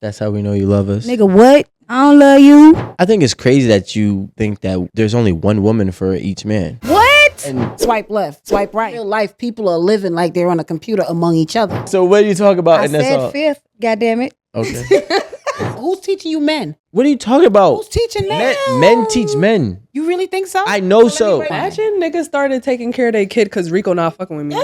That's how we know you love us. Nigga, what? I don't love you. I think it's crazy that you think that there's only one woman for each man. What? And Swipe left, swipe right. In real life, people are living like they're on a computer among each other. so what do you talk about I in that said song? fifth. God damn it. Okay. Who's teaching you men? What are you talking about? Who's teaching men? Men teach men. You really think so? I know so. Imagine niggas started taking care of their kid because Rico not fucking with me.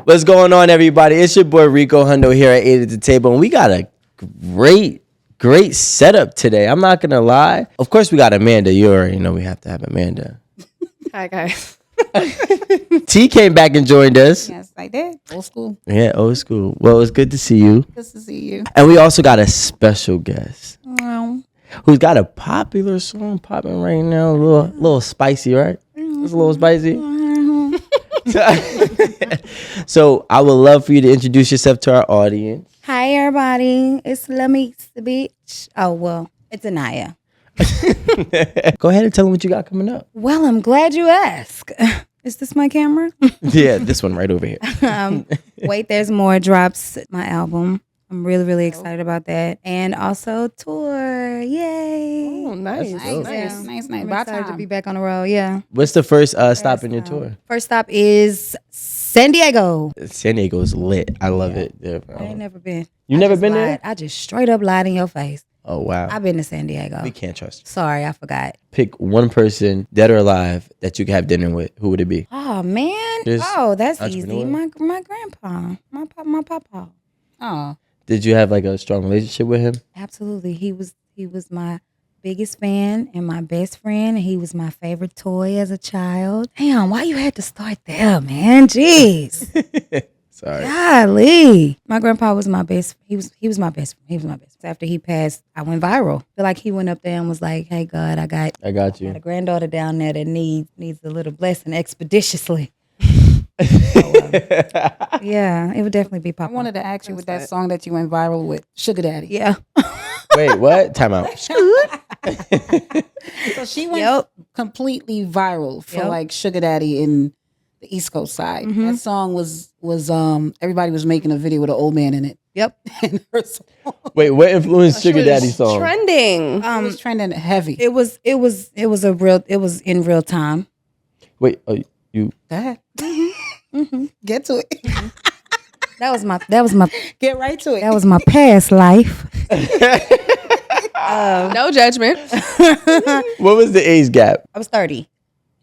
What's going on, everybody? It's your boy Rico Hundo here at 8 at the Table, and we got a great setup today. I'm not gonna lie. Of course, we got Amanda. You already know we have to have Amanda. Hi, guys. T came back and joined us. Yes, I did. Old school. Yeah, old school. Well, it was good to see you. Good to see you. And we also got a special guest Well, who's got a popular song popping right now. A little spicy, right? It's a little spicy. So I would love for you to introduce yourself to our audience. Hi, everybody. It's Lameeks, the bitch. Oh, well, it's Inayah. Go ahead and tell them what you got coming up. Well, I'm glad you asked. Is this my camera? Yeah, this one right over here. Wait, there's more drops. My album. I'm really excited about that. And also tour. Yay. Oh, nice. nice. I'm By excited to time. be back on the road. Yeah. What's the first stop in your tour? First stop is San Diego. San Diego's lit. I love it. There, I ain't never been. You never been there? I just straight up lied in your face. Oh, wow. I've been to San Diego. We can't trust you. Sorry, I forgot. Pick one person, dead or alive, that you could have dinner with. Who would it be? Oh man. There's That's easy. entrepreneur. My grandpa. My papa. Oh, Did you have like a strong relationship with him? Absolutely. He was my biggest fan and my best friend. And he was my favorite toy as a child. Damn, why you had to start there, man? Jeez. Sorry. Golly. My grandpa was my best. He was my best. He was my best. After he passed, I went viral. Feel like he went up there and was like, "Hey God, I got you. a granddaughter down there that needs a little blessing expeditiously." Yeah, it would definitely be I Papa. wanted to ask you with that song that you went viral with, Sugar Daddy. Yeah. Wait, what? Time out. So she went completely viral for like Sugar Daddy in the East Coast side. Mm-hmm. That song was everybody was making a video with an old man in it. Yep. And her song Wait, what influenced Sugar Daddy's song? Trending. was trending heavy. It was in real time. Wait, you. Go ahead. Get to it. That was my Get right to it. that was my past life. No judgment. What was the age gap? I was 30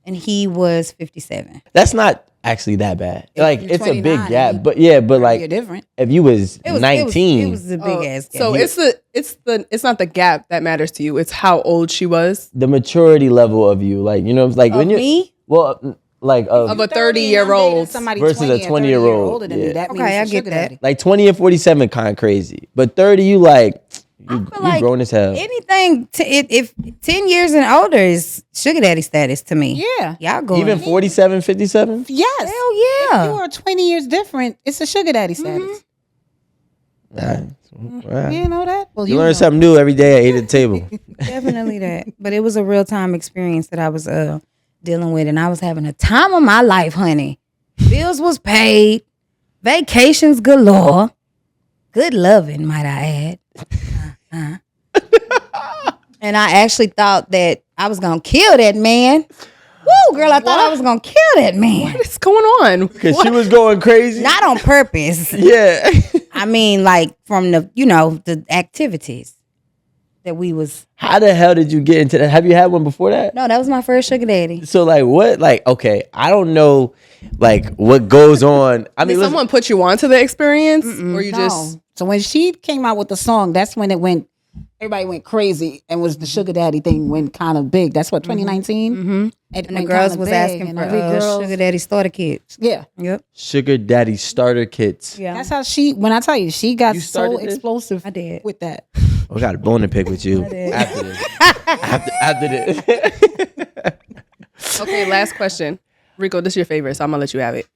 and he was 57. That's not actually that bad. Like, you're it's a big 29, gap. But yeah, but You're like, different. if you was It was 19. It was a big ass gap. So it's not the gap that matters to you. It's how old she was. the maturity level of you. Like, you know, like when you. me? Well, like, Of a 30-year-old. Somebody versus a 20 or 30 20-year-old. older than Yeah. me. That Okay, means I a get sugar that. daddy. like 20 and 47 kind of crazy. But 30, you like, you feel like grown as hell. Anything if 10 years and older is sugar daddy status to me. Yeah. Y'all going. Even 47, 57? Yes. Hell If yeah. you are 20 years different, it's a sugar daddy status. Wow. You didn't know that? Well, You learn something new every day at 8 at the table. Definitely that. But it was a real time experience that I was dealing with, and I was having a time of my life, honey. Bills was paid, vacations galore, good loving, might I add. And I actually thought that I was gonna kill that man. Woo, girl, I thought I was gonna kill that man. What is going on? Because she was going crazy. Not on purpose. Yeah. I mean, like from the activities that we was. How the hell did you get into that? Have you had one before that? No, that was my first sugar daddy. So like what? Like, okay, I don't know like what goes on. I mean, Did someone put you onto the experience? Or you just... So when she came out with the song, that's when everybody went crazy and was the sugar daddy thing went kind of big. That's what, 2019? Mm-hmm. And the girls was asking for sugar daddy starter kits. Yeah. Yep. Sugar daddy starter kits. Yeah. That's how when I tell you, she got You so started this? explosive I did. with that. I got a bone to pick with you did. after this. after this. Okay, last question. Rico, this is your favorite, so I'm gonna let you have it.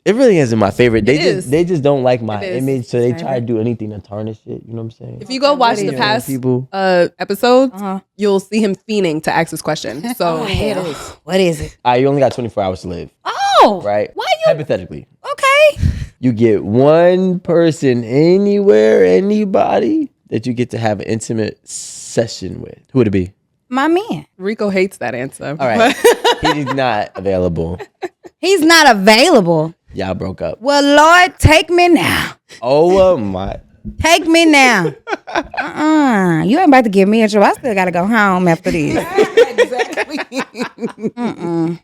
It really isn't my favorite. They is. just don't like my It is. image, so they try to do anything to tarnish it. You know what I'm saying? If you go watch the past episodes, you'll see him fiending to ask this question. So Hell, what is it? You only got 24 hours to live, Oh, right? Why you? Hypothetically, Okay. you get one person anywhere, anybody that you get to have an intimate session with. Who would it be? My man. Rico hates that answer. All right, he's not available. He's not available. Y'all broke up. Well, Lord, take me now. Oh my. Take me now. You ain't about to give me a show. I still gotta go home after this. Exactly.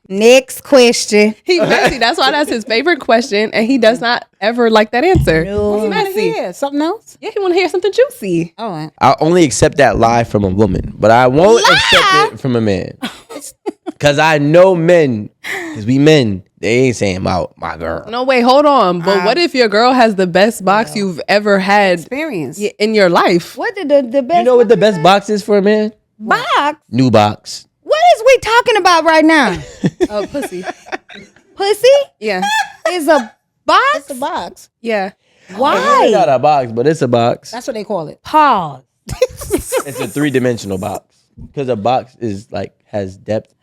Next question. He's messy. That's why that's his favorite question, and he does not ever like that answer. No. He's messy. Yeah, something else? Yeah, he want to hear something juicy. All right. I'll only accept that lie from a woman, but I won't accept it from a man. Cause I know men, cause we men, they ain't saying my girl. No, wait, hold on. But what if your girl has the best box you've ever had Experience. in your life? What did the best? You know what the best box is for a man? box? New box. What is we talking about right now? Oh, pussy. Pussy Yeah. is a box. It's a box. Yeah. It's Why? not a box, but it's a box. That's what they call it. Pause. It's a 3-dimensional box. Because a box is like has depth.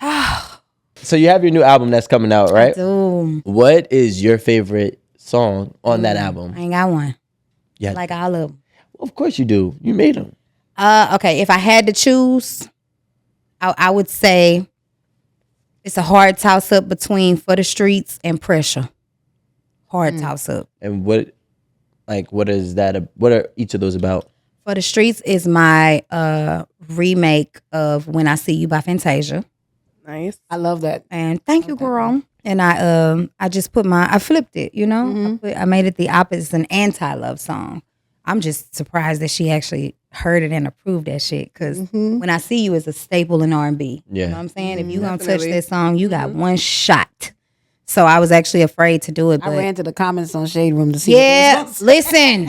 So you have your new album that's coming out, right? Dude, What is your favorite song on that album? I ain't got one. Yeah, Like all of them. of course you do. You made them. Okay, if I had to choose, I would say it's a hard toss up between For the Streets and Pressure. Hard toss up. And what is that? What are each of those about? For the Streets is my remake of When I See You by Fantasia. Nice. I love that. And thank you, girl. And I just I flipped it, you know? I made it the opposite. It's an anti-love song. I'm just surprised that she actually heard it and approved that shit. Because When I See You is a staple in R&B. Yeah. You know what I'm saying? If you gonna touch Definitely. that song, you got one shot. So I was actually afraid to do it. But I ran to the comments on Shade Room to see. yeah, listen.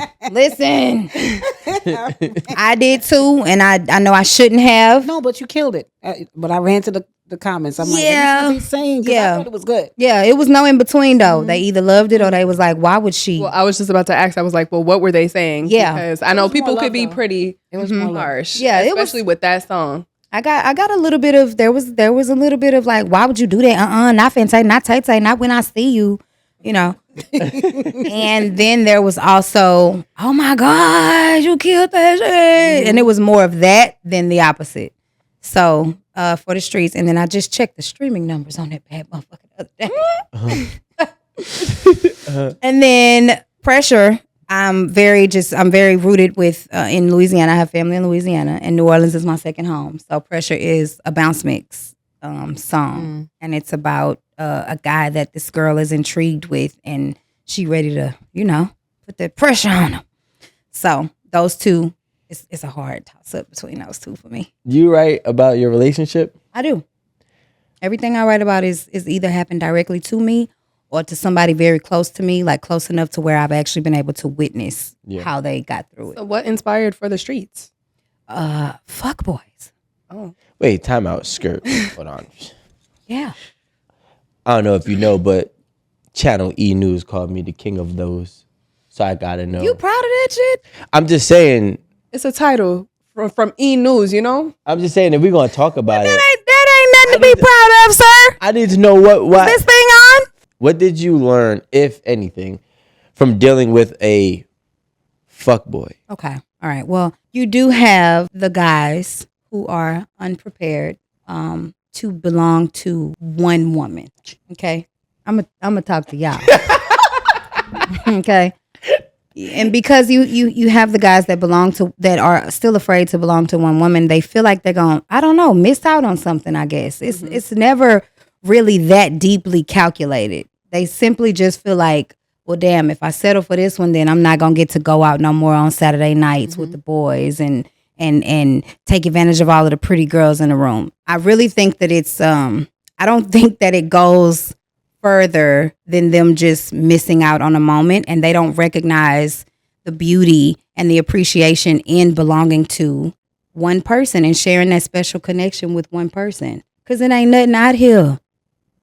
I did too, and I know I shouldn't have. No, but you killed it. But I ran to the comments. I'm like, Yeah. what he's saying? 'Cause Yeah. I thought it was good. Yeah, it was no in between though. They either loved it or they was like, why would she? Well, I was just about to ask. I was like, well, what were they saying? Yeah. Because I know was people more could love, be though. pretty It was more love. harsh. Yeah, it was- especially with that song. I got a little bit of there was a little bit of like, why would you do that? Not Fantasy, not Tay Tay, not When I See You, you know. And then there was also, oh my God, you killed that shit. And it was more of that than the opposite. So For the Streets, and then I just checked the streaming numbers on that bad motherfucker the other day. And then Pressure. I'm very rooted with in Louisiana. I have family in Louisiana, and New Orleans is my second home. So Pressure is a bounce mix song, and it's about a guy that this girl is intrigued with, and she ready to, put that pressure on him. So those two, it's a hard toss up between those two for me. You write about your relationship? I do. Everything I write about is either happened directly to me or to somebody very close to me, like close enough to where I've actually been able to witness how they got through it. So what inspired For the Streets? Fuck boys. Oh, Wait, time out. Skirt. Hold on. Yeah. I don't know if you know, but Channel E News called me the king of those. So I gotta know. You proud of that shit? I'm just saying. it's a title from E News. You know, I'm just saying if we're gonna talk about it, That ain't nothing to be proud of, sir. I need to know what This thing on? What did you learn, if anything, from dealing with a fuckboy? Okay. All right. Well, you do have the guys who are unprepared to belong to one woman. Okay. I'm gonna talk to y'all. Okay. And because you have the guys that are still afraid to belong to one woman, they feel like they're going, I don't know, missed out on something, I guess. It's never really that deeply calculated. They simply just feel like, well, damn, if I settle for this one, then I'm not gonna get to go out no more on Saturday nights with the boys and take advantage of all of the pretty girls in the room. I really think that it's I don't think that it goes further than them just missing out on a moment, and they don't recognize the beauty and the appreciation in belonging to one person and sharing that special connection with one person. Because it ain't nothing out here.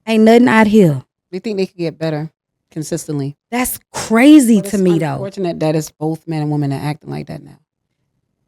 Ain't nothing out here. They think they could get better consistently. That's crazy But to it's me, though. unfortunate that it's both men and women that acting like that now.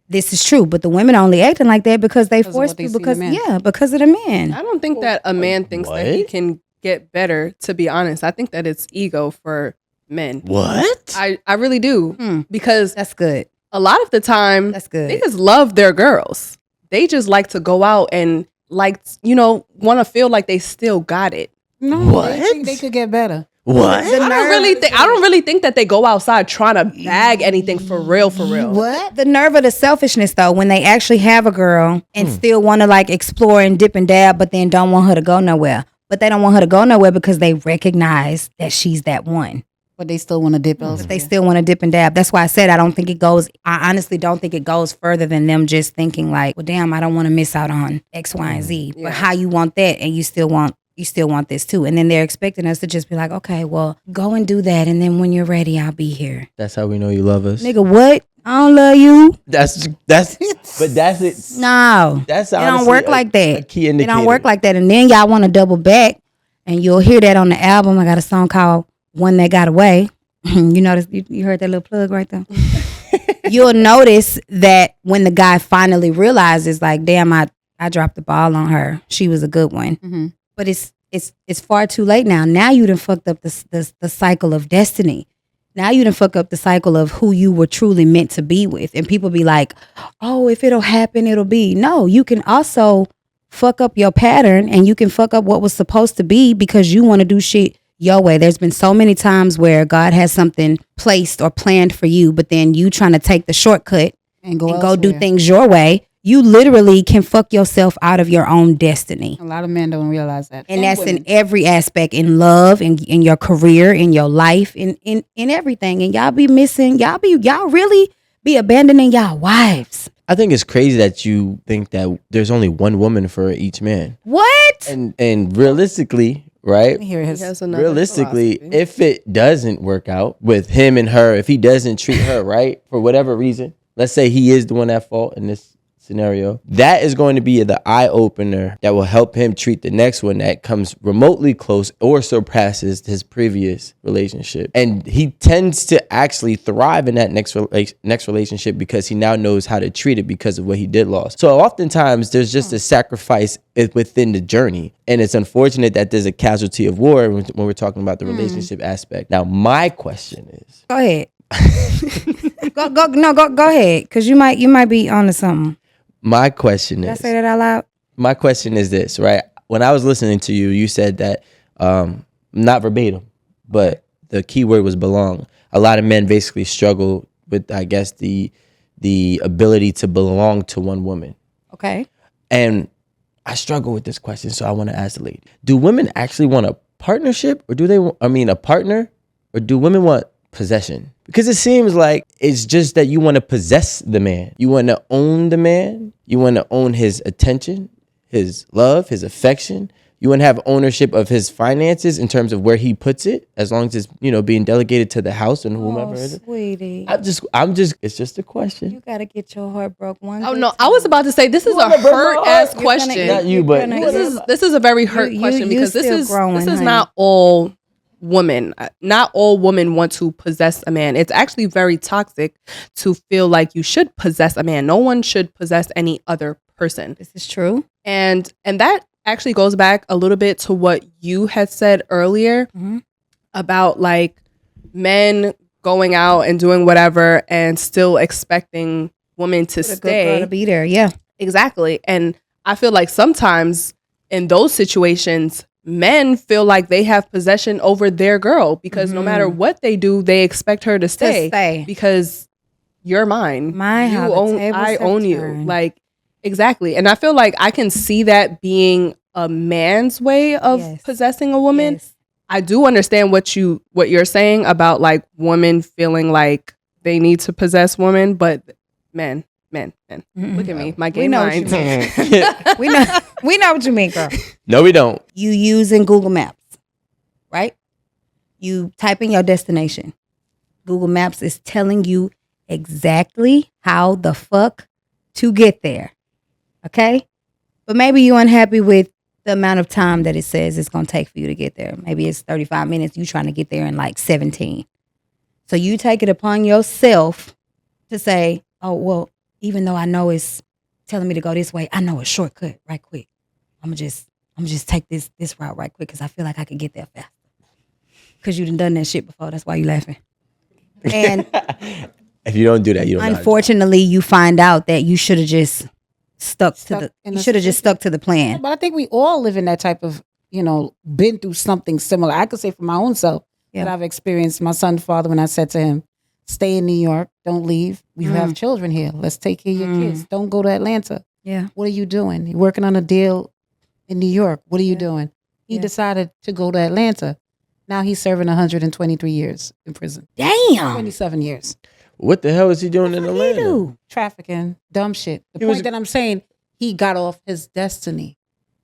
This is true, but the women are only acting like that because they Because of forced what they to. see in Because the man. because of the men. I don't think that a man thinks that he What? can get better, to be honest. I think that it's ego for men. What? I really do. Because That's good. a lot of the time, That's good. niggas love their girls. They just like to go out and want to feel like they still got it. No, What? they think they could get better. What? I don't really think that they go outside trying to bag anything for real. What? The nerve of the selfishness, though, when they actually have a girl and still want to like explore and dip and dab, but then don't want her to go nowhere. But they don't want her to go nowhere because they recognize that she's that one. But they still want to dip But elsewhere. they still want to dip and dab. That's why I said I honestly don't think it goes further than them just thinking like, well, damn, I don't want to miss out on X, Y, and Z. But how you want that and you still want this too. And then they're expecting us to just be like, okay, well, go and do that. And then when you're ready, I'll be here. That's how we know you love us. Nigga, what? I don't love you. That's but that's it. No. That's It don't honestly work like that. A key It indicator. don't work like that. And then y'all want to double back and you'll hear that on the album. I got a song called One That Got Away. You notice, you heard that little plug right there? You'll notice that when the guy finally realizes like, damn, I dropped the ball on her. She was a good one. Mm-hmm. But it's far too late now. Now you done fucked up the cycle of destiny. Now you done fuck up the cycle of who you were truly meant to be with. And people be like, oh, if it'll happen, it'll be. No, you can also fuck up your pattern and you can fuck up what was supposed to be because you want to do shit your way. There's been so many times where God has something placed or planned for you, but then you trying to take the shortcut And go do elsewhere. things your way. You literally can fuck yourself out of your own destiny. A lot of men don't realize that. And that's women. in every aspect, in love, in your career, in your life, in everything. And y'all be missing, y'all really be abandoning y'all wives. I think it's crazy that you think that there's only one woman for each man. What? And realistically, right? Here his That's another Realistically, philosophy. if it doesn't work out with him and her, if he doesn't treat her right for whatever reason, let's say he is the one at fault in this scenario, that is going to be the eye opener that will help him treat the next one that comes remotely close or surpasses his previous relationship. And he tends to actually thrive in that next relationship because he now knows how to treat it because of what he did lost. So oftentimes there's just a sacrifice within the journey. And it's unfortunate that there's a casualty of war when we're talking about the relationship aspect. Now, my question is, Go ahead. Go ahead. Cause you might be onto something. my question Did I is, say that out loud? my question is this, right? When I was listening to you, you said that, not verbatim, but the key word was belong. A lot of men basically struggle with, I guess, the ability to belong to one woman. Okay. And I struggle with this question, so I want to ask the lady. Do women actually want a partnership, or a partner, or do women want possession? Because it seems like it's just that you want to possess the man. You want to own the man. You want to own his attention, his love, his affection. You want to have ownership of his finances in terms of where he puts it, as long as it's, being delegated to the house and whomever it is. Sweetie. It's just a question. You gotta get your heart broke one. Oh good no, I was about to say this is a wanna break my hurt heart? ass You're question. gonna- Not you, you're but gonna- This is a very hurt You- question you because this still is growing, honey. not all women. Not all women want to possess a man. It's actually very toxic to feel like you should possess a man. No one should possess any other person. This is true. And that actually goes back a little bit to what you had said earlier about like men going out and doing whatever and still expecting women to The good girl stay. to be there. Yeah. Exactly. And I feel like sometimes in those situations, men feel like they have possession over their girl because no matter what they do, they expect her to stay. stay. Because you're mine. My, you how the own tables I have own you. turned. Like exactly. And I feel like I can see that being a man's way of Yes. possessing a woman. Yes. I do understand what you're saying about like women feling like they need to possess women, but men. Look at me, my We gay know what you mind. mean. we know what you mean, girl. No, we don't. You using Google Maps, right? You type in your destination. Google Maps is telling you exactly how the fuck to get there. Okay? But maybe you're unhappy with the amount of time that it says it's going to take for you to get there. Maybe it's 35 minutes. You trying to get there in like 17. So you take it upon yourself to say, oh, well, even though I know it's telling me to go this way, I know a shortcut right quick. I'm gonna just take this route right quick because I feel like I could get there faster. Because you done that shit before. That's why you laughing. And If you don't do that, you don't. unfortunately, you find out that you should have just stuck to the plan. But I think we all live in that type of, been through something similar. I could say for my own self that I've experienced. My son's father, when I said to him, stay in New York, don't leave. We have children here. Let's take care of your kids. Don't go to Atlanta. Yeah. What are you doing? You're working on a deal in New York. What are you doing? He decided to go to Atlanta. Now he's serving 123 years in prison. Damn. 27 years. What the hell is he doing in Atlanta? Trafficking, dumb shit. The point that I'm saying, he got off his destiny.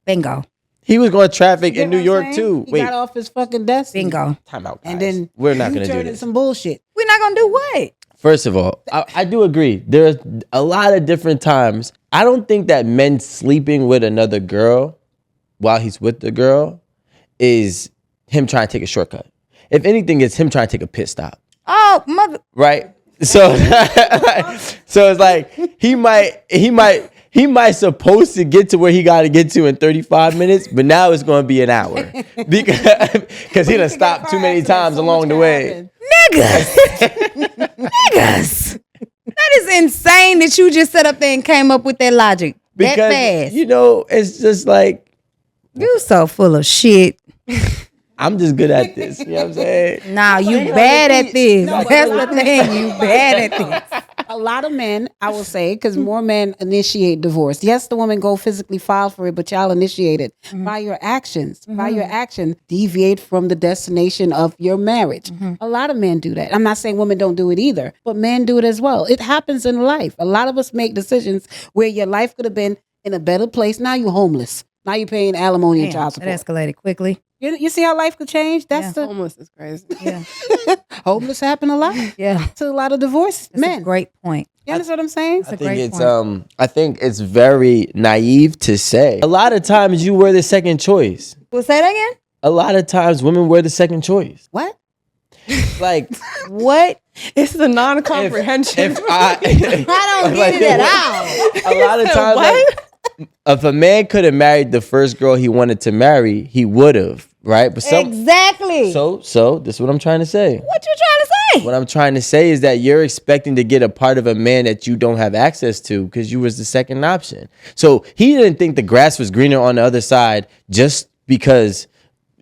Bingo. He was going to traffic in New York too. He got off his fucking destiny. Bingo. Time out, guys. And then we're not going to do turn in this. some bullshit. We're not going to do what? First of all, I do agree. There's a lot of different times. I don't think that men sleeping with another girl while he's with the girl is him trying to take a shortcut. If anything, it's him trying to take a pit stop. Oh, mother. Right? So, so it's like he might supposed to get to where he got to get to in 35 minutes, but now it's going to be an hour because he done stopped too many times along the way. Niggas. That is insane that you just set up there and came up with that logic Because, that fast. It's just like, You so full of shit. I'm just good at this. You know what I'm saying? Nah, you bad at this. That's the thing. You bad at this. A lot of men, I will say, because more men initiate divorce. Yes, the woman go physically file for it, but y'all initiate it by your actions. By your action, deviate from the destination of your marriage. A lot of men do that. I'm not saying women don't do it either, but men do it as well. It happens in life. A lot of us make decisions where your life could have been in a better place. Now you're homeless. Now you're paying alimony and child support. That escalated quickly. You see how life could change? That's the Homeless is crazy. Yeah. homeless happen a lot. Yeah. To a lot of divorced That's men. a great point. You understand what I'm saying? I think it's very naive to say. A lot of times you were the second choice. Well, say that again. A lot of times women were the second choice. What? Like What? It's the non-comprehension. I don't get it at all. A lot of times, like, if a man could have married the first girl he wanted to marry, he would have, right? But Exactly. So this is what I'm trying to say. What you trying to say? What I'm trying to say is that you're expecting to get a part of a man that you don't have access to because you was the second option. So he didn't think the grass was greener on the other side just because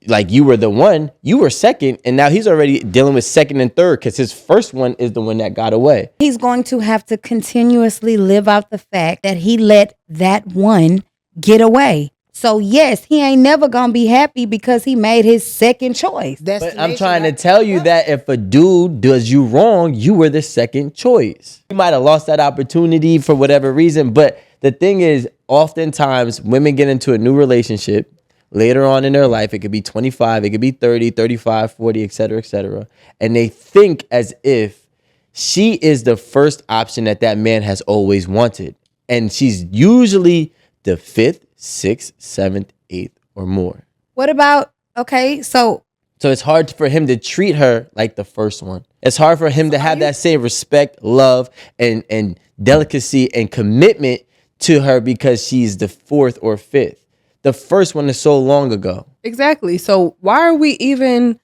like you were the one, you were second, and now he's already dealing with second and third because his first one is the one that got away. He's going to have to continuously live out the fact that he let that one get away. So yes, he ain't never gonna be happy because he made his second choice. But I'm trying to tell you that if a dude does you wrong, you were the second choice. You might have lost that opportunity for whatever reason, but the thing is, oftentimes women get into a new relationship later on in their life. It could be 25, it could be 30, 35, 40, et cetera, and they think as if she is the first option that man has always wanted. And she's usually the fifth, sixth, seventh, eighth, or more. What about, okay, so it's hard for him to treat her like the first one. It's hard for him to have that same respect, love, and delicacy and commitment to her because she's the fourth or fifth. The first one is so long ago. Exactly. So why are we even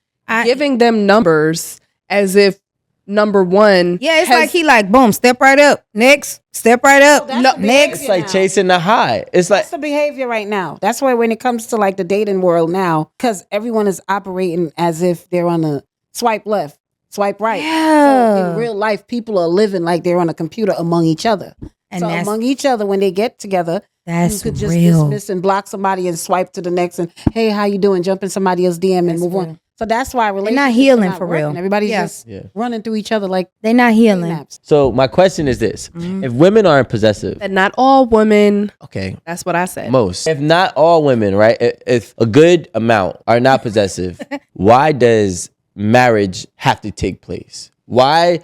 giving them numbers as if number one? yeah, it's like he like, boom, step right up. Next, step right up. that's the Next. It's like chasing the high. It's like That's the behavior right now. That's why when it comes to like the dating world now, because everyone is operating as if they're on a swipe left, swipe right. Yeah. So in real life, people are living like they're on a computer among each other. And So that's- among each other, when they get together, That's you could just real. dismiss and block somebody and swipe to the next and, hey, how you doing? Jump in somebody else's DM and move on. So that's why relationships healing are not for real. working. Everybody's Yeah. just running through each other like They not healing. naps. So my question is this. If women aren't possessive, That not all women. okay, That's what I said. most. If not all women, right? If a good amount are not possessive, why does marriage have to take place? Why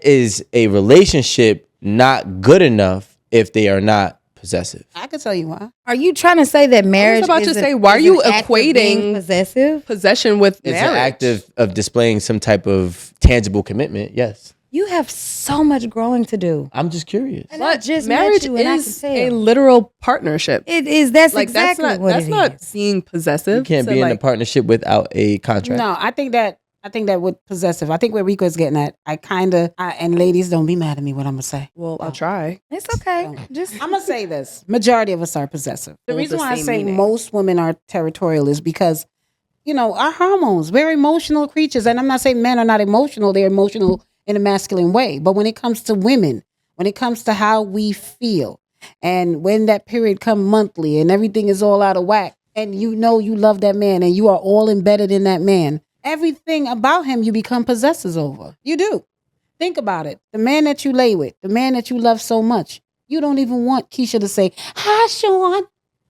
is a relationship not good enough if they are not possessive. I can tell you why. Are you trying to say that marriage? about to is say, why are is you an act of being equating possessive? Possession with It's marriage. an act of displaying some type of tangible commitment. Yes. You have so much growing to do. I'm just curious. And I But just met marriage you and I can is tell. a literal partnership. It is. That's Like exactly that's not what that's it not is. being possessive. You can't to, be in a like, partnership without a contract. No, I think that with possessive, I think where Rico's getting at, and ladies, don't be mad at me what I'm gonna say. Well, I'll try. It's okay. Just I'm gonna say this. Majority of us are possessive. The Hold reason the why I same say meaning. most women are territorial is because, our hormones, we're emotional creatures. And I'm not saying men are not emotional, they're emotional in a masculine way. But when it comes to women, when it comes to how we feel, and when that period come monthly and everything is all out of whack, and you love that man and you are all embedded in that man, everything about him you become possessive over. You do. Think about it. The man that you lay with, the man that you love so much, you don't even want Keisha to say, "Hi, Sean,"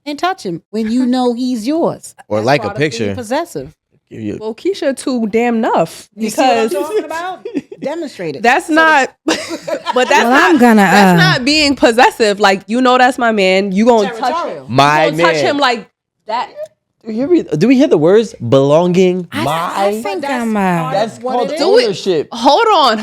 and touch him when you know he's yours. Or That's like a part of being picture. possessive. Give you- Well, Keisha too damn enough You see what I'm because talking about? Demonstrate it. that's not. But that's Well, not. I'm gonna, That's not being possessive. Like that's my man. You gonna touch Territorial. him? My You gonna touch man. him like that? Do we hear the words belonging? I think that's I'm. That's what called it is. ownership. Hold on,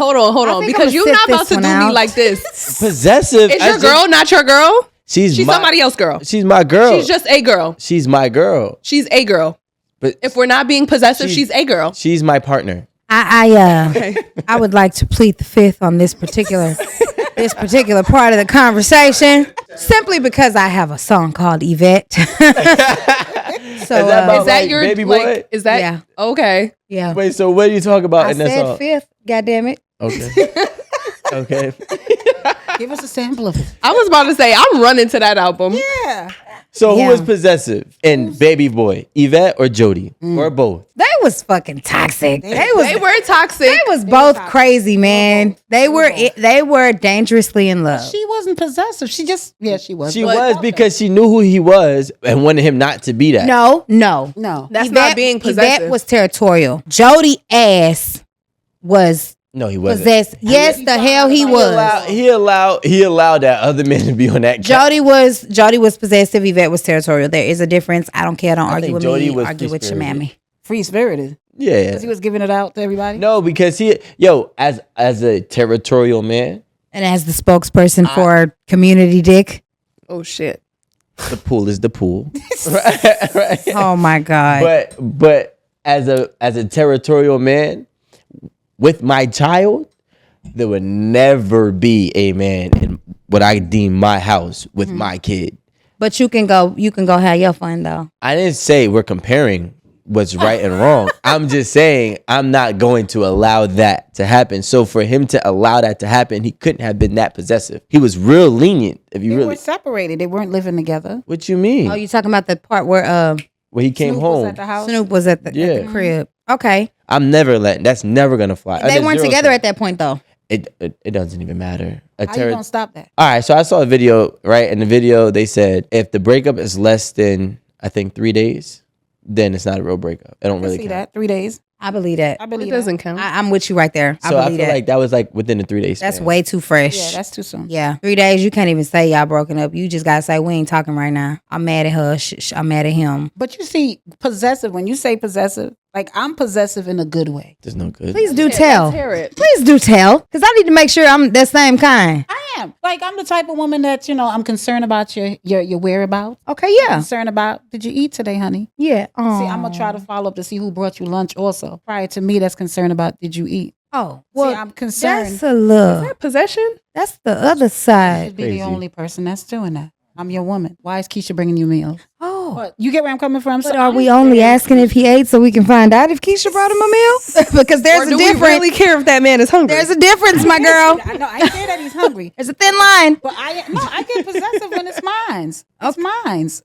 think because I'ma you're sit not about this to do one me out. like this. Possessive. Is I your just- girl not your girl? She's somebody else's girl. She's my girl. She's just a girl. She's my girl. She's a girl. But If we're not being possessive, she's a girl. she's my partner. I would like to plead the fifth on this particular part of the conversation, simply because I have a song called Yvette. So Is that about- Is that like your baby boy? like? Is that Yeah. okay? yeah, Wait, so what do you talk about I in that said song? fifth. God damn it! Okay. Okay. Give us a sample of it. I was about to say I'm running to that album. Yeah. So Yeah. who was possessive in Baby Boy? Yvette or Jody? Or both? They was fucking toxic. They They were toxic. They was both crazy, man. They were dangerously in love. She wasn't possessive. She was. She was because she knew who he was and wanted him not to be that. No. No. That's not being possessive. Yvette was territorial. Jody ass was No, he wasn't. possessed. Yes, the hell he was. He allowed that other man to be on that. Jody was possessive. Yvette was territorial. There is a difference. I don't care. Don't argue think with Jody me. was Argue with your free-spirited. mammy. Free spirited. Yeah. Because he was giving it out to everybody. No, because as a territorial man, And as the spokesperson for Community Dick. Oh shit. the pool is the pool. right. Oh my God. But as a territorial man with my child, there would never be a man in what I deem my house with my kid. But you can go have your fun though. I didn't say we're comparing what's right and wrong. I'm just saying I'm not going to allow that to happen. So for him to allow that to happen, he couldn't have been that possessive. He was real lenient. If you They really, were separated. They weren't living together. what you mean? Oh, you talking about the part where When he came Snoop home, was at the house. Snoop was at the Yeah. crib. Okay. I'm never letting. That's never gonna fly. They weren't together at that point though. It doesn't even matter. How you gonna stop that? All right, so I saw a video, right? In the video, they said if the breakup is less than, I think, 3 days, then it's not a real breakup. It don't really See count. that? 3 days. I believe that. I believe It that. doesn't count. I'm with you right there. So I I believe feel that. like that was like within the 3 days. That's span. way too fresh. Yeah, that's too soon. Yeah. 3 days, you can't even say y'all broken up. You just gotta say we ain't talking right now. I'm mad at her. I'm mad at him. But you see, possessive, when you say possessive, like I'm possessive in a good way. There's no good. Please do tell. Let's hear it. Please do tell. Because I need to make sure I'm that same kind. I am. Like I'm the type of woman that, I'm concerned about your whereabouts. Okay, yeah. Concerned about, did you eat today, honey? Yeah. See, I'm gonna try to follow up to see who brought you lunch also. Prior to me that's concerned about, did you eat? Oh, well, I'm concerned. that's a little. Possession? That's the other I side. should be Crazy. the only person that's doing that. I'm your woman. Why is Keisha bringing you meals? Oh. But you get where I'm coming from? But are we only asking if he ate so we can find out if Keisha brought him a meal? Because there's Or a do we difference. really care if that man is hungry? There's a difference, my girl. I know. I care that he's hungry. There's a thin line. But I get possessive when it's mine's. It's mine's.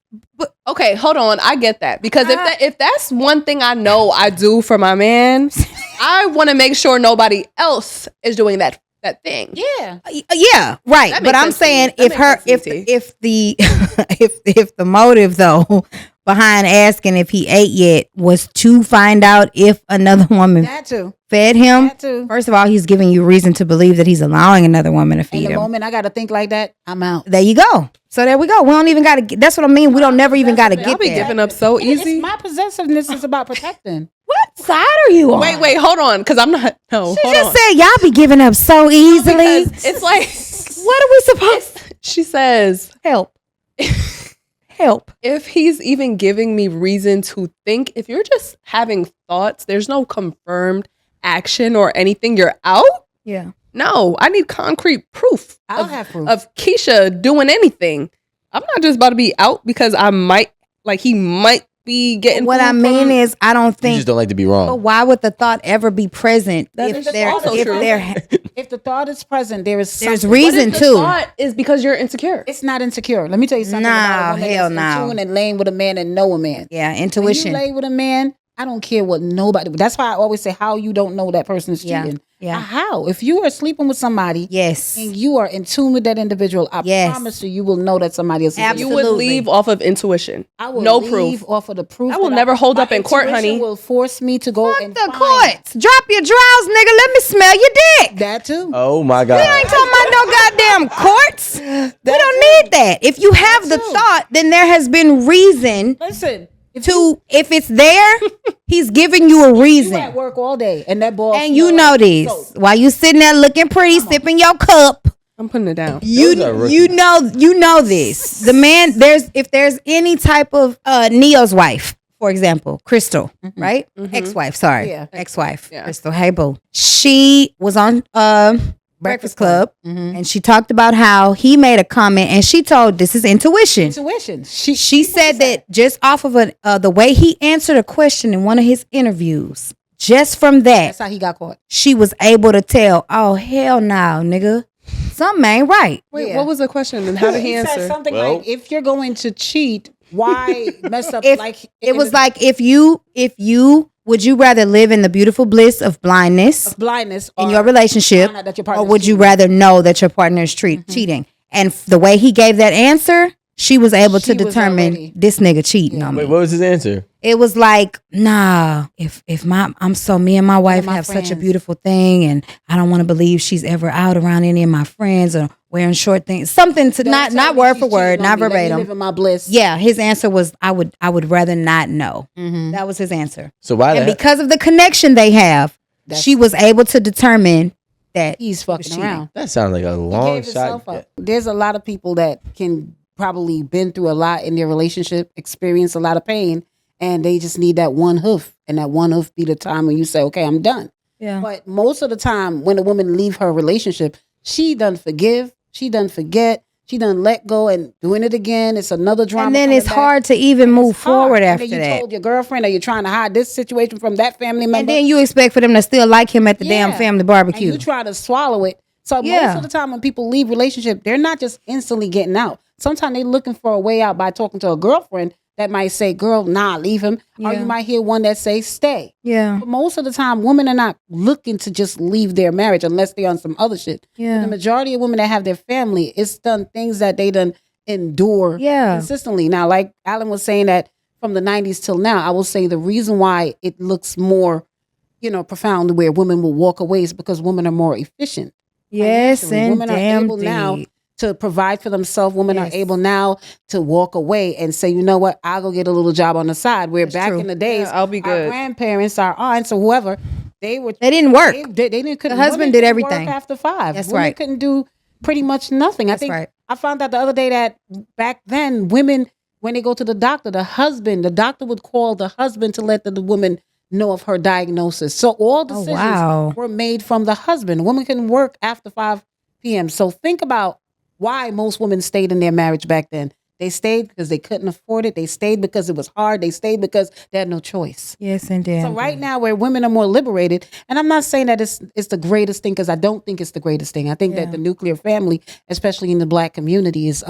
Okay, hold on. I get that because if that's one thing I know I do for my man, I want to make sure nobody else is doing that thing. Yeah. Yeah, right. That But makes I'm sense to me. saying That makes sense to me. if the if the motive though behind asking if he ate yet was to find out if another woman That too. fed him. That too. First of all, he's giving you reason to believe that he's allowing another woman to And feed the him. moment I got to think like that, I'm out. There you go. So there we go. We don't even got to. That's what I mean. We don't never even got to Y'all get be there. giving up so easy. My possessiveness is about protecting. What side are you on? Wait, hold on, because I'm not. No, She hold just on. said y'all be giving up so easily. Because it's like What are we supposed? she says. Help. Help. If he's even giving me reason to think, if you're just having thoughts, there's no confirmed action or anything, you're out. Yeah. No, I need concrete proof I'll have proof. of Keisha doing anything. I'm not just about to be out because I might, like, he might be getting. What I food mean from- is, I don't You think. just don't like to be But wrong. why would the thought ever be present That if is they're also if true. they're If the thought is present, there is there's something. What if reason the to? thought is because you're insecure. It's not insecure. Let me tell you something Nah, about a woman hell that's no. in tune and laying with a man and know a man. Yeah, When you intuition. lay with a man, I don't care what nobody. That's why I always say, how you don't know that person is Yeah, cheating. yeah. How? If you are sleeping with somebody Yes. and you are in tune with that individual, I Yes. promise you will know that somebody else is. You Absolutely. would leave off of intuition. I will no leave proof. off of the proof. That will that never hold my up in court, intuition honey. Will force me to go and The find courts. Drop your drawers, nigga. Let me smell your dick. that too. Oh my We God. ain't talking about no goddamn courts. We don't need that. If you have the too. thought, then there has been reason Listen, if it's there, he's giving you a you at reason. work all day and that ball, And you smell know like this. soap. While you sitting there looking pretty, sipping your cup, I'm putting it down. Those are rookies. you know this. The man, if there's any type of Neo's wife, for example, Crystal, right? Ex-wife, sorry. Yeah. Ex-wife. Yeah. Crystal, hey boo. She was on Breakfast Club and she talked about how he made a comment and she told this is intuition. Intuition. She said that just off of the way he answered a question in one of his interviews, just from that, That's how he got caught. she was able to tell, oh, hell no, nigga. Something ain't right. Wait, Yeah. what was the question and how did he said answer? something Well- like, "If you're going to cheat, why mess up?" If like it was like, if you would you rather live in the beautiful bliss of blindness blindness in or your relationship, find out that your or partner's would you cheating? rather know that your partner is cheating? And the way he gave that answer, she was able to She was determine already- this nigga cheating on me. Wait, what was his answer? It was like, nah, if me and my wife my have such a friends. beautiful thing, and I don't want to believe she's ever out around any of my friends or wearing short things. Something to Don't not tell me word she's for word, cheating on not me. Let me verbatim. live in my bliss. Yeah, his answer was I would rather not know. That was his answer. So why And the because of the connection they have, That's- she was able to determine that He's fucking cheating. around. that sounds like a He long gave himself shot. up. There's a lot of people that can probably been through a lot in their relationship, experience a lot of pain, and they just need that one hoof. And that one hoof be the time when you say, okay, I'm done. Yeah. But most of the time when a woman leave her relationship, she done forgive, she done forget, she done let go and doing it again. It's another drama. And then coming it's back. hard to even move It's hard. forward And after then you that. told your girlfriend, or you're trying to hide this situation from that family member. And then you expect for them to still like him at the damn Yeah. family And barbecue. you try to swallow it. So Yeah. most of the time when people leave relationship, they're not just instantly getting out. Sometimes they're looking for a way out by talking to a girlfriend that might say, girl, nah, leave him. Or Yeah. you might hear one that say, stay. Yeah. But most of the time, women are not looking to just leave their marriage unless they're on some other shit. Yeah. The majority of women that have their family, it's done things that they done endure Yeah. consistently. Now, like Alan was saying that from the 90s till now, I will say the reason why it looks more, profound where women will walk away is because women are more efficient. Yes, financially. and Women are damn able now deed. to provide for themselves. Women Yes. are able now to walk away and say, you know what, I'll go get a little job on the side. Where back true. in the days, Yeah, I'll be our good. grandparents, our aunts, or whoever, they didn't work. They didn't. Couldn't, The husband women did couldn't work everything. after 5. That's Women right. couldn't do pretty much nothing. That's I think right. I found out the other day that back then, women, when they go to the doctor, the doctor would call the husband to let the woman know of her diagnosis. So all decisions wow. were made from the husband. Women couldn't work after 5 p.m. So think about why most women stayed in their marriage back then. They stayed because they couldn't afford it. They stayed because it was hard. They stayed because they had no choice. Yes, and damn. So right now, where women are more liberated, and I'm not saying that it's the greatest thing, because I don't think it's the greatest thing. I think Yeah. that the nuclear family, especially in the Black community, is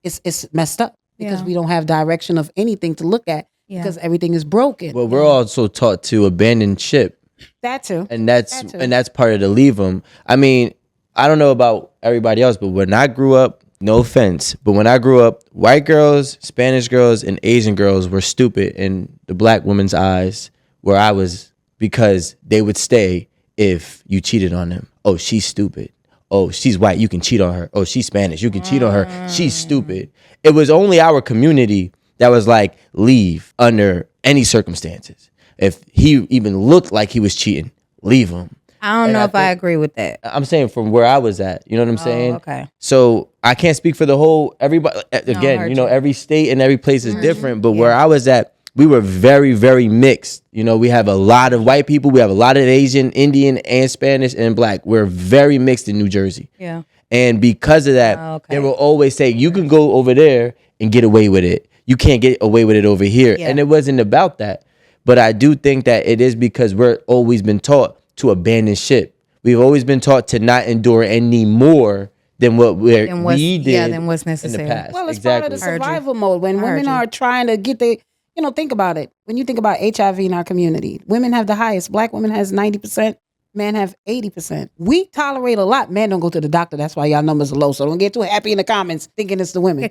it's messed up because Yeah. we don't have direction of anything to look at Yeah. because everything is broken. Well, we're also taught to abandon ship, That too. and that's That too. and that's part of the leave them. I mean, I don't know about everybody else, but when I grew up, no offense, but when I grew up, white girls, Spanish girls, and Asian girls were stupid in the black woman's eyes where I was, because they would stay if you cheated on them. Oh, she's stupid. Oh, she's white, you can cheat on her. Oh, she's Spanish, you can cheat on her. She's stupid. It was only our community that was like, leave under any circumstances. If he even looked like he was cheating, leave him. I don't know if I agree with that. I'm saying from where I was at, you know what I'm saying? Okay. So I can't speak for the whole, everybody, again, you know, every state and every place is different, but where I was at, we were very, very mixed. You know, we have a lot of white people, we have a lot of Asian, Indian, and Spanish and black. We're very mixed in New Jersey. Yeah. And because of that, they will always say, you can go over there and get away with it. You can't get away with it over here. Yeah. And it wasn't about that. But I do think that it is because we're always been taught to abandon ship. We've always been taught to not endure any more than what we did than what's necessary. in the past. Well, it's part of the survival mode. When women are trying to get the, you know, think about it. When you think about HIV in our community, women have the highest. Black women has 90%. Men have 80%. We tolerate a lot. Men don't go to the doctor. That's why y'all numbers are low. So don't get too happy in the comments thinking it's the women.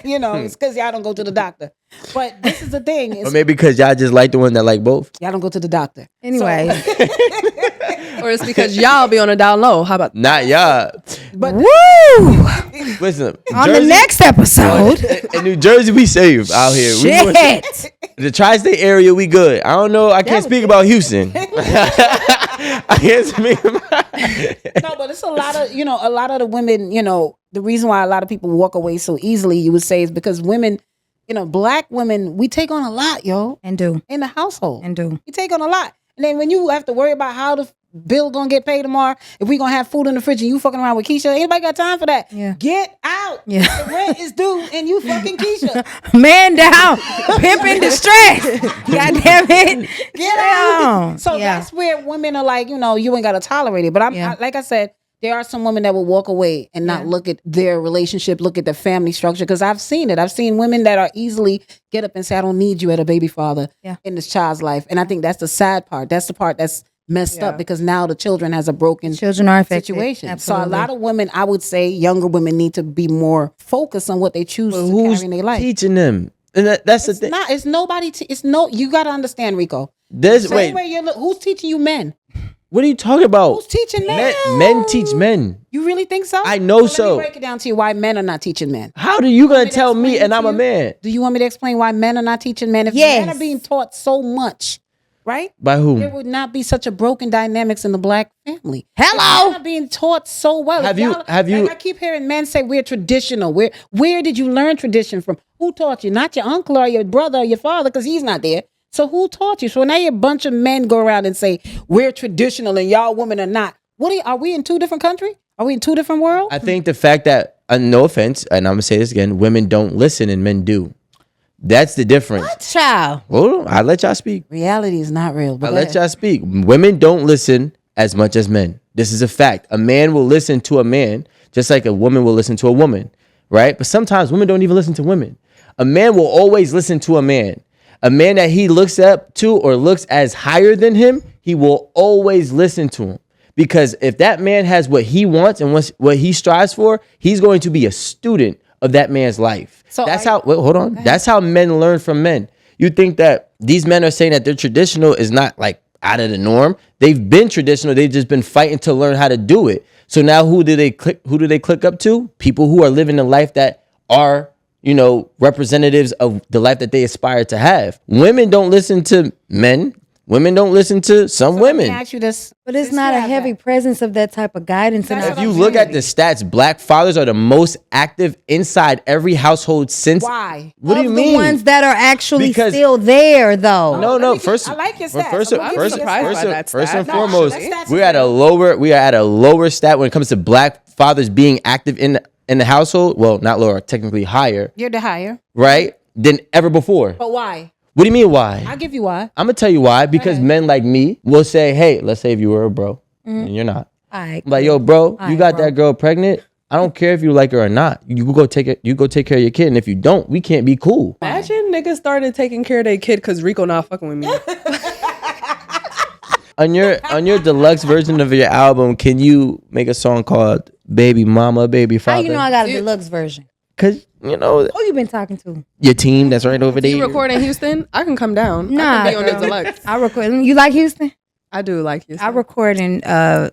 You know, it's because y'all don't go to the doctor. But this is the thing. Or maybe because y'all just like the one that like both. Y'all don't go to the doctor. Anyway. Or it's because y'all be on a down low. How about not y'all? But woo! Listen, on the next episode. In New Jersey, we safe out here. Shit. The tri-state area, we good. I don't know. I can't speak about Houston. I can't speak about No, but it's a lot of, you know, a lot of the women, you know, the reason why a lot of people walk away so easily, you would say, is because women, you know, black women, we take on a lot, yo. And do. In the household. And do. We take on a lot. And then when you have to worry about how the bill gonna get paid tomorrow, if we gonna have food in the fridge and you fucking around with Keisha, anybody got time for that? Yeah. Get out. Yeah. The rent is due and you fucking Keisha. Man down. Pimp in distress. God damn it. Get out. So that's where women are like, you know, you ain't gotta tolerate it. But like I said, there are some women that will walk away and not look at their relationship, look at the family structure. Because I've seen it. I've seen women that are easily get up and say, I don't need you as a baby father in this child's life. And I think that's the sad part. That's the part that's messed up, because now the children has a broken situation. Absolutely. So a lot of women, I would say younger women, need to be more focused on what they choose to carry in their life. Teaching them? And that's the thing. It's nobody. You got to understand, Rico. Who's teaching you men? What are you talking about? Who's teaching men? Men teach men. You really think so? I know so. Let me break it down to you why men are not teaching men. How do you gonna tell me and I'm a man? Do you want me to explain why men are not teaching men? If men are being taught so much, right? By whom? There would not be such a broken dynamics in the black family. Hello. Men are being taught so well. Have you? Like I keep hearing men say we're traditional. Where did you learn tradition from? Who taught you? Not your uncle or your brother or your father, because he's not there. So who taught you? So now a bunch of men go around and say we're traditional and y'all women are not. Are we in two different countries? Are we in two different worlds? I think the fact that, no offense, and I'm gonna say this again, women don't listen and men do. That's the difference. What, child? Hold on, I'll let y'all speak. Reality is not real. I'll let y'all speak. Women don't listen as much as men. This is a fact. A man will listen to a man just like a woman will listen to a woman, right? But sometimes women don't even listen to women. A man will always listen to a man. A man that he looks up to or looks as higher than him, he will always listen to him. Because if that man has what he wants and what he strives for, he's going to be a student of that man's life. So that's how, hold on. That's how men learn from men. You think that these men are saying that they're traditional is not like out of the norm. They've been traditional. They've just been fighting to learn how to do it. So now who do they click up to? People who are living a life that are, you know, representatives of the life that they aspire to have. Women don't listen to men. Women don't listen to some women. Let me ask you this. But it's not a heavy presence of that type of guidance. If you look at the stats, black fathers are the most active inside every household since. Why? What do you mean? The ones that are actually still there, though. No. First, I like your stats. First and foremost, we are at a lower stat when it comes to black fathers being active in the household. Well, not lower, technically higher. You're the higher, right? Than ever before. But why? What do you mean why? I'll give you why. I'm gonna tell you why. Because men like me will say, "Hey, let's say if you were a bro, and you're not, I'm like, yo, bro, you got that girl pregnant. I don't care if you like her or not. You go take it. You go take care of your kid. And if you don't, we can't be cool." Imagine niggas started taking care of their kid because Rico not fucking with me. On your deluxe version of your album, can you make a song called baby mama, baby father. How you know I got a deluxe version? Cause you know Who you been talking to? your team that's right over there. You record in Houston? I can come down. Nah, I can be on the girl. deluxe. I record. You like Houston? I do like Houston. I record in LA.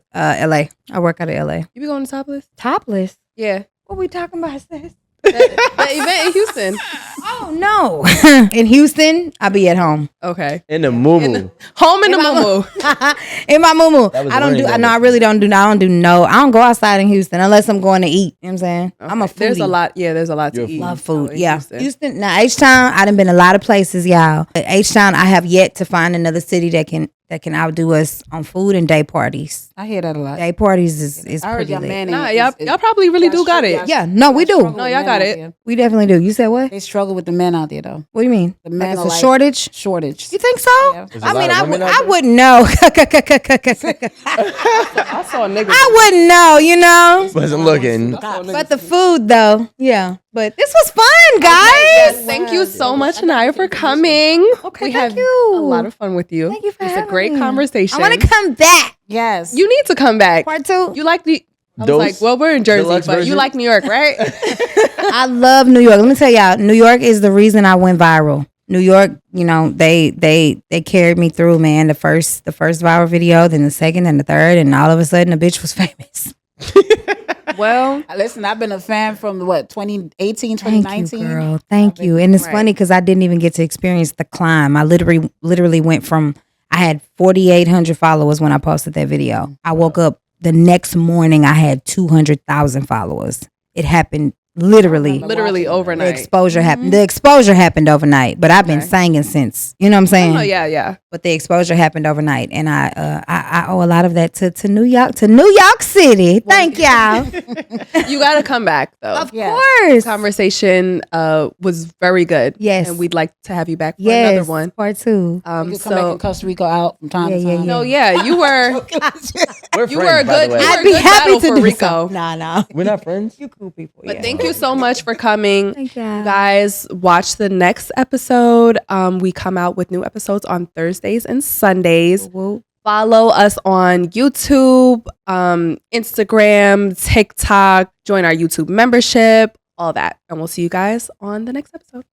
I work out of LA. You be going to Topless? Topless. Yeah. What we talking about, sis? The event in Houston. Oh no. In Houston, I be at home. Okay. in the moo. Home in the moo. In my moo. That was I don't do. learning No, I really don't do. I don't do no. I don't go outside in Houston unless I'm going to eat. You know what I'm saying? I'm a foodie. There's a lot. Yeah, there's a lot You're to a eat. foodie. Love food. in Yeah. Houston. Now H-Town, I done been a lot of places, y'all. But H-Town, I have yet to find another city that can outdo us on food and day parties. I hear that a lot. Day parties is I heard pretty your lit. man. Nah, y'all probably really do got it. Yeah, no, we do. No, y'all got it. We definitely do. You said what? They struggle with the men out there though. What do you mean? The men Like are it's a like- shortage? Shortage. You think so? Yeah. There's a I lot mean, of I women out I there? wouldn't know. I saw niggas. I wouldn't know, you know. Wasn't looking. But the food, though, yeah. But this was fun, guys. Thank you so much, Inayah, for coming. Okay, we thank had you. a lot of fun with you. Thank you for It's a having great me. conversation. I want to come back. Yes. You need to come back. Part 2. You like the. I was Dose? like, well, we're in Jersey, Deluxe but you version? like New York, right? I love New York. Let me tell y'all, New York is the reason I went viral. New York, you know, they carried me through, man. The first viral video, then the second and the third, and all of a sudden the bitch was famous. Well, Listen, I've been a fan from what 2018, Thank 2019. you, girl. Thank you. And it's funny because I didn't even get to experience the climb. I literally went from, I had 4,800 followers when I posted that video. I woke up the next morning, I had 200,000 followers. It happened literally. literally The overnight. exposure happened. The exposure happened overnight, but I've been singing since. You know what I'm saying? Oh yeah. But the exposure happened overnight, and I owe a lot of that to New York, City. Thank y'all. You got to come back though. Of Yeah. course. Conversation was very good. Yes. and we'd like to have you back for Yes. another one. Part 2. You can come back in Costa Rica out from time to Yeah, yeah, time. yeah. No, yeah, you were. We're You were friends, by good. the way. You were I'd be good happy battle to for do Rico. so. Nah. We're not friends. You cool people. But Yeah. thank you so much for coming. Thank you. You guys, watch the next episode. We come out with new episodes on Thursdays and Sundays. Whoop. Follow us on YouTube, Instagram, TikTok. Join our YouTube membership, all that. And we'll see you guys on the next episode.